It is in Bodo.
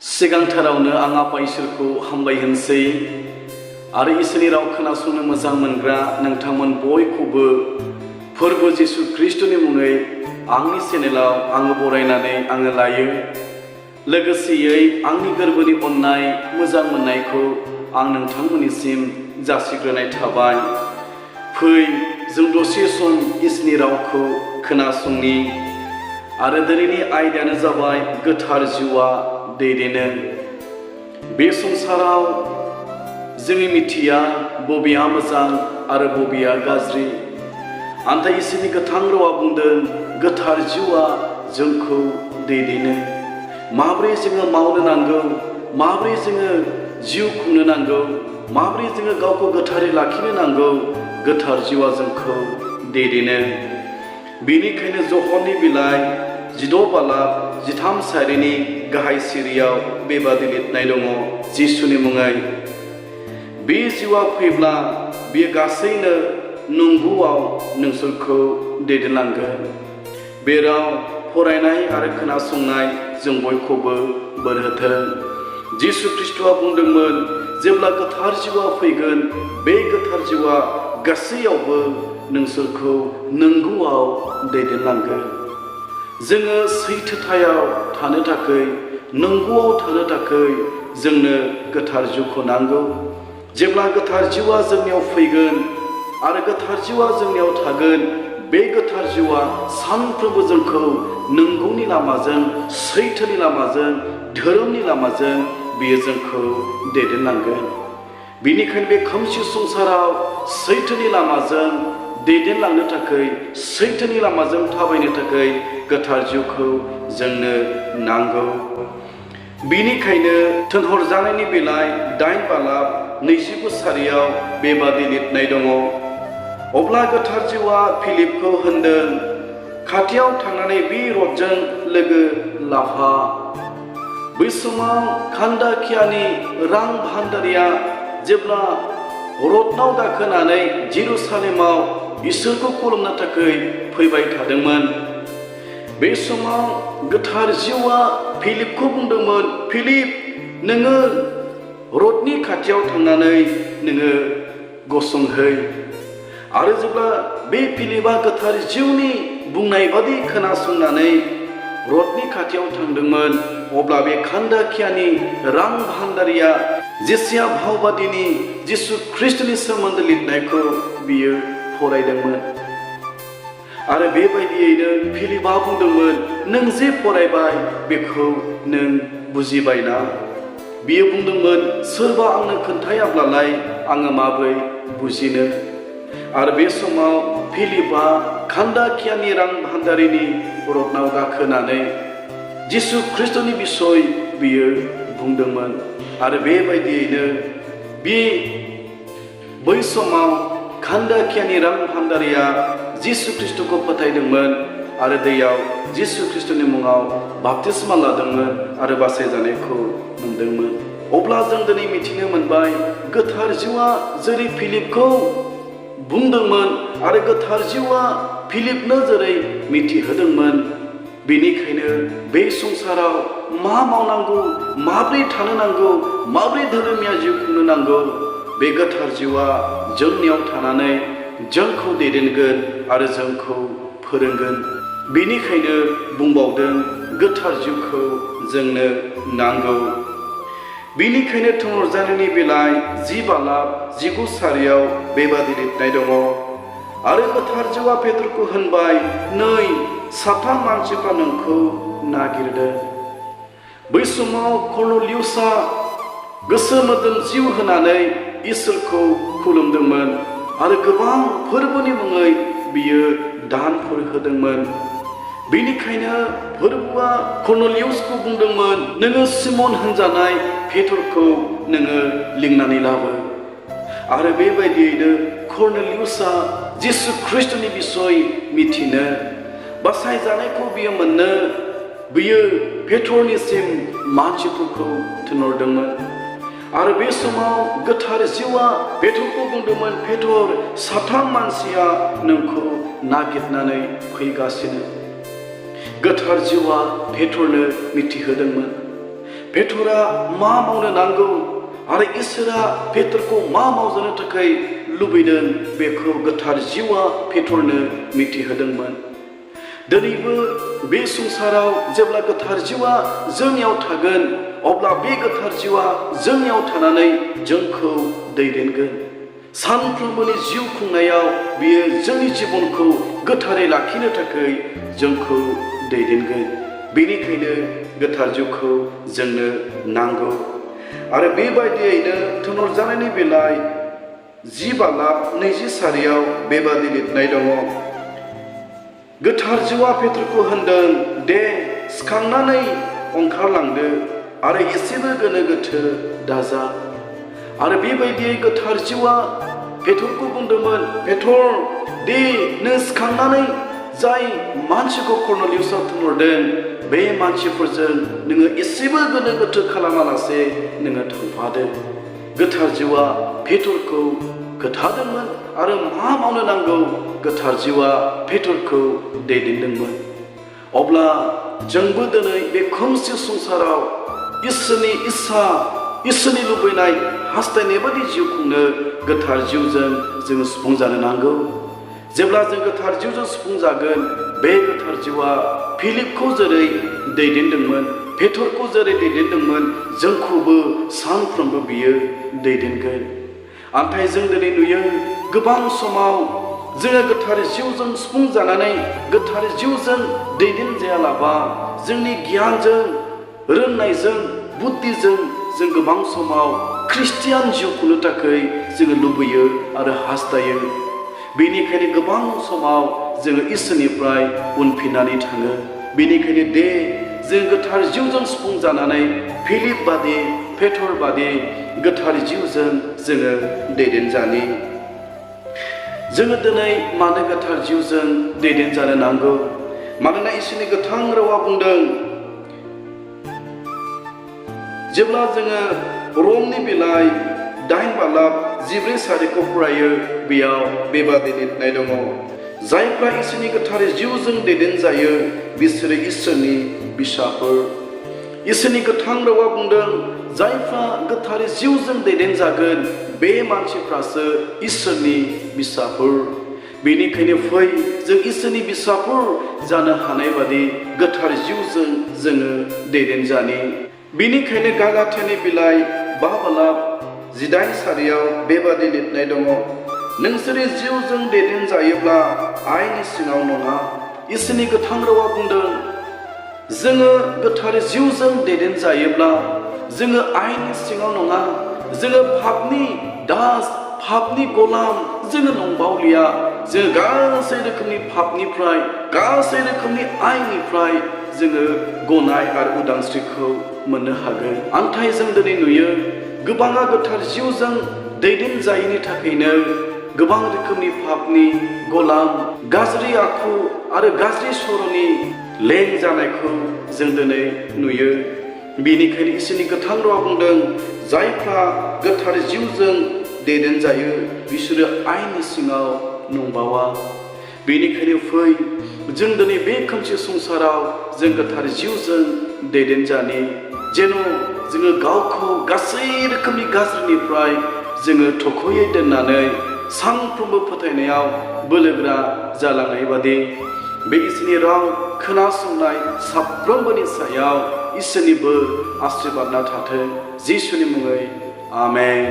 सिगांथारावनो आं आफा इसोरखौ हामबाय होनसै आरो इसोरनि राव खोनासंनो मोजां मोनग्रा नोंथांमोन बयखौबो फोरबो जिसु ख्रिस्टनि मुङै आंनि चेनेलाव आङो बरायनानै आङो लायो। लोगोसेयै आंनि गोरबोनि अननाय मोजां मोननायखौ आं नोंथांमोननिसिम जासिग्रोनाय थाबाय। फै जों दसे सम इसोरनि रावखौ खोनासंनि आरो दिनैनि आयदायानो जाबाय गोथार जिउआ दैदेनो। बे संसाराव जोङो मिथिया बबेया मोजां आरो बबेया गाज्रि। नाथाय इसोरनि गोथां रावा बुंदों गोथार जिउआ जोंखौ दैदेनो। माबोरै जोङो मावनो नांगौ, माबोरै जोङो जिउ खुंनो नांगौ, माबोरै जोङो गावखौ गोथारै लाखिनो नांगौ, गोथार जिउआ जोंखौ दैदेनो। बेनिखायनो जहरनि बिलाइ 16 बालाब 13 सारिनि गाहाय सिरियाव बेबादि लिरनाय दङ जिसुनि मुङै। बे जिउआ फैब्ला बेयो गासैनो नंगौआव नोंसोरखौ दैदेनलांगोन। बे राव फरायनाय आरो खोनासंनाय जों बयखौबो बोर होथों। जिसु ख्रिस्टआ बुंदोंमोन जेब्ला गोथार जिउआ फैगोन बे गोथार जिउआ गासैयावबो नोंसोरखौ नंगौआव दैदेनलांगोन। जोङो सैथोथायाव थानो थाखाय, नंगौआव थानो थाखाय जोंनो गोथार जिउखौ नांगौ। जेब्ला गोथार जिउआ जोंनियाव फैगोन आरो गोथार जिउआ जोंनियाव थागोन, बे गोथार जिउआ सानफ्रोमबो जोंखौ नंगौनि लामाजों, सैथोनि लामाजों, धोरोमनि लामाजों बियो जोंखौ दैदेनलांगोन। बेनिखायनो बे खोमसि संसाराव सैथोनि लामाजों दैदेनलांनो थाखाय, सैथोनि लामाजों थाबायनो थाखाय गोथार जिउखौ जोंनो नांगौ। बेनिखायनो थिनहरजानायनि बिलाइ 8 बालाब 29 सारियाव बेबादि लिरनाय दङ। अब्ला गोथार जिउआ फिलिपखौ होनदों, खाथियाव थांनानै बे रथजों लोगो लाफा। बै समाव खान्दाखियानि रां भान्दारिया जेब्ला रथनाव गाखोनानै जेरुसालेमाव इसोरखौ खुलुमनो थाखाय फैबाय थादोंमोन, बे समाव गोथार जिउआ फिलिपखौ बुंदोंमोन, फिलिप, नोङो रथनि खाथियाव थांनानै नोङो गसंहै। आरो जेब्ला बे फिलिपआ गोथार जिउनि बुंनाय बादि खोनासंनानै रथनि खाथियाव थांदोंमोन, अब्ला बे खान्दाखियानि रां भान्दारिया जेसिया भावबादिनि जिसु ख्रिस्टनि सोमोन्दै लिरनायखौ बियो फरायदोंमोन। आरो बेबायदियैनो फिलिपआ बुंदोंमोन, नों जे फरायबाय बेखौ नों बुजिबायना? बियो बुंदोंमोन, सोरबा आंनो खोन्थायाब्लालाय आङो माबोरै बुजिनो? आरो बे समाव फिलिपआ खान्दाखियानि रां भान्दारिनि रथनाव गाखोनानै जिसु ख्रिस्टनि बिसय बियो बुंदोंमोन। आरो बेबायदियैनो बै समाव खान्दाखियानि रां भान्दारिया जिसु ख्रिस्टखौ फोथायदोंमोन आरो दैयाव जिसु ख्रिस्टनि मुङाव बाप्तिस्मा लादोंमोन आरो बासायजानायखौ मोनदोंमोन। अब्ला जों दिनै मिथिनो मोनबाय गोथार जिउआ जेरै फिलिपखौ बुंदोंमोन आरो गोथार जिउआ फिलिपनो जेरै मिथिहोदोंमोन, बेनिखायनो बे संसाराव मा मावनांगौ, माबोरै थानो नांगौ, माबोरै धोरोमिया जिउ खुंनो नांगौ, बे गोथार जिउआ जोंनियाव थानानै जोंखौ दैदेनगोन आरो जोंखौ फोरोंगोन। बेनिखायनो बुंबावदों गोथार जिउखौ जोंनो नांगौ। बेनिखायनो थिनहरजानायनि बिलाइ 10 बालाब 19 सारियाव बेबादि लिरनाय दङ। आरो गोथार जिउआ पेट्रखौ होनबाय, नै साथाम मानसिफ्रा नोंखौ नागिरदों। बै समाव कर्नेलियुसआ गोसो मोदोम जिउ होनानै इसोरखौ खुलुमदोंमोन आरो गोबां फोरबोनि मुङै बियो दानफोर होदोंमोन। बेनिखायनो फोरबोआ कर्नेलियुसखौ बुंदोंमोन, नोङो सिमन होनजानाय पेट्रखौ नोङो लिंनानै लाबो। आरो बेबायदियैनो कर्नेलियुसआ जिसु ख्रिस्टनि बिसय मिथिनो, बासायजानायखौ बियो मोननो, बियो पेट्रनिसिम मानसिफोरखौ थिनहरदोंमोन। आरो बे समाव गोथार जिउआ पेट्रखौ बुंदोंमोन, पेट्र, साथाम मानसिया नोंखौ नागिरनानै फैगासिनो। गोथार जिउआ पेट्रनो मिथिहोदोंमोन। पेटरा मा मावनो नांगौ आरो इसोरा पेटरखौ मा मावजानो थाखाय लुबैदों बेखौ गोथार जिउआ पेटरनो मिथिहोदोंमोन। दिनैबो बे संसाराव जेब्ला गोथार जिउआ जोंनियाव थागोन अब्ला बे गोथार जिउआ जोंनियाव थानानै जोंखौ दैदेनगोन। सानफ्रोमबोनि जिउ खुंनायाव बियो जोंनि जिबनखौ गोथारै लाखिनो थाखाय जोंखौ दैदेनगोन। बेनिखायनो गोथार जिउखौ जोंनो नांगौ। आरो बेबायदियैनो थुनरजानायनि बिलाइ 10:24 बेबादि लिरनाय दङ। गोथार जिउआ पेटरखौ होनदों, दे सिखांनानै ओंखारलांदो आरो एसेबो गोनो गोथो दाजा। आरो बेबायदियै गोथार जिउआ पेटरखौ बुंदोंमोन, पेटर दे नों सिखांनानै जाय मानसिखौ कर्नेलियासआ थिनहरदों बे मानसिफोरजों नोङो एसेबो गोनो गोथो खालामालासे नोङो थांफादो। गोथार जिउआ पेटरखौ खोन्थादोंमोन आरो मा मावनो नांगौ गोथार जिउआ पेटरखौ दैदेनदोंमोन। अब्ला जोंबो दिनै बे खोमसि संसाराव इसोरनि इस्सा, इसोरनि लुबैनाय हास्थायनाय बायदि जिउ खुंनो गोथार जिउजों जोङो सुफुंजानो नांगौ। जेब्ला जों गोथार जिउजों सुफुंजागोन बे गोथार जिउआ फिलिपखौ जेरै दैदेनदोंमोन, पेटरखौ जेरै दैदेनदोंमोन, जोंखौबो सानफ्रोमबो बियो दैदेनगोन। नाथाय जों दिनै नुयो गोबां समाव जोङो गोथार जिउजों सुफुंजानानै गोथार जिउजों दैदेनजायालाबा जोंनि गियानजों, रोंनायजों, बुद्धिजों जों गोबां समाव ख्रिस्टियान जिउ खुंनो थाखाय जोङो लुबैयो आरो हास्थायो। बेनिखायनो गोबां समाव जोङो इसोरनिफ्राय उनफिननानै थाङो। बेनिखायनो दे जों गोथार जिउजों सुफुंजानानै फिलिप बादि, पेटर बादि गोथार जिउजों जोङो दैदेनजानि। जोङो दिनै मानो गोथार जिउजों दैदेनजानो नांगौ? मानोना इसोरनि गोथां रावा बुंदों, जेब्ला जोङो रमनि बिलाइ 8:14 फरायो बेयाव बेबादि लिरनाय दङ, जायफ्रा इसोरनि गोथार जिउजों दैदेनजायो बिसोरो इसोरनि बिसाफोर। इसोरनि गोथां रावा बुंदों, जायफ्रा गोथार जिउजों दैदेनजागोन बे मानसिफ्रासो इसोरनि बिसाफोर। बेनिखायनो फै जों इसोरनि बिसाफोर जानो हानाय बादि गोथार जिउजों जोङो दैदेनजानि। बेनिखायनो गालातियानि बिलाइ 5:18 बेबादि लिरनाय दङ, नोंसोरनि जिउजों दैदेनजायोब्ला आयेननि सिङाव नङा। इसोरनि गोथां रावा बुंदों, जोङो गोथार जिउजों दैदेनजायोब्ला जोङो आयेननि सिङाव नङा। जोङो पापनि दास, पापनि गलाम जोङो नंबावलिया। जों गासै रोखोमनि पापनिफ्राय, गासै रोखोमनि आयेननिफ्राय जोङो गनाय आरो उदांस्रिखौ मोननो हागोन। नाथाय जों दिनै नुयो गोबाङा गोथार जिउजों दैदेनजायैनि थाखायनो गोबां रोखोमनि पापनि गलाम, गाज्रि आखु आरो गाज्रि सर'नि लें जानायखौ जों दिनै नुयो। बेनिखायनो इसोरनि गोथां रावा बुंदों, जायफ्रा गोथार जिउजों दैदेनजायो बिसोरो आयेननि सिङाव नंबावा। बेनिखायनो फै जों दिनै बे खोमसि संसाराव जों गोथार जिउजों दैदेनजानि, जेन' जोङो गावखौ गासै रोखोमनि गाज्रिनिफ्राय जोङो थख'यै दोननानै सानफ्रोमबो फोथायनायाव बोलोगोरा जालांनाय बादि। बे इसोरनि राव खोनासंनाय साफ्रोमबोनि सायाव इसोरनि बोर आशीर्बादना थाथों। जिसुनि मुङै आमेन।